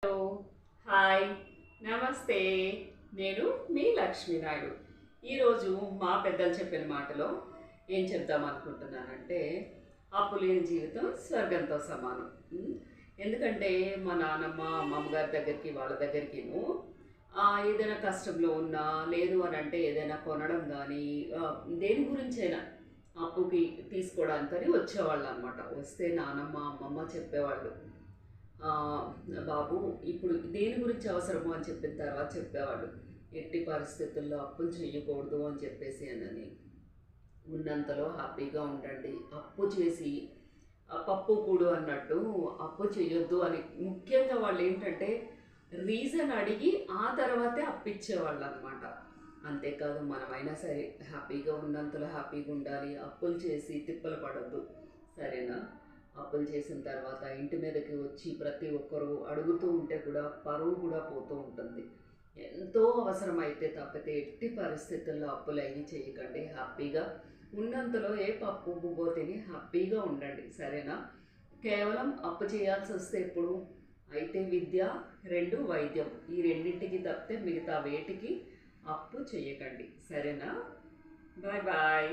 Hello, hi, నమస్తే. నేను మీ లక్ష్మీనాయుడు. ఈరోజు మా పెద్దలు చెప్పిన మాటలో ఏం చెప్దాం అనుకుంటున్నానంటే, అప్పు లేని జీవితం స్వర్గంతో సమానం. ఎందుకంటే మా నాన్నమ్మ అమ్మమ్మ గారి దగ్గరికి వాళ్ళ దగ్గరికిను ఏదైనా కష్టంలో ఉన్నా లేదు అని అంటే ఏదైనా కొనడం కానీ దేని గురించైనా అప్పుకి తీసుకోవడానికని వచ్చేవాళ్ళు అనమాట. వస్తే నానమ్మ అమ్మమ్మ చెప్పేవాళ్ళు, ఆ, బాబు ఇప్పుడు దేని గురించి అవసరమో అని చెప్పిన తర్వాత చెప్పేవాళ్ళు, ఎట్టి పరిస్థితుల్లో అప్పులు చేయకూడదు అని చెప్పేసి అని ఉన్నంతలో హ్యాపీగా ఉండండి, అప్పు చేసి పప్పు కూడు అన్నట్టు అప్పు చేయొద్దు అని ముఖ్యంగా వాళ్ళు ఏంటంటే రీజన్ అడిగి ఆ తర్వాతే అప్పిచ్చేవాళ్ళు అనమాట. అంతేకాదు మనమైనా సరే హ్యాపీగా ఉన్నంతలో హ్యాపీగా ఉండాలి, అప్పులు చేసి తిప్పలు పడద్దు, సరేనా? అప్పులు చేసిన తర్వాత ఇంటి మీదకి వచ్చి ప్రతి ఒక్కరూ అడుగుతూ ఉంటే కూడా పరువు కూడా పోతూ ఉంటుంది. ఎంతో అవసరమైతే తప్పితే ఎట్టి పరిస్థితుల్లో అప్పులు అవి చేయకండి. హ్యాపీగా ఉన్నంతలో ఏ పప్పు బువ్వో తిని హ్యాపీగా ఉండండి, సరేనా? కేవలం అప్పు చేయాల్సి వస్తే ఎప్పుడు అయితే విద్య, రెండు వైద్యం, ఈ రెండింటికి తప్పితే మిగతా వేటికి అప్పు చేయకండి, సరేనా? Bye bye.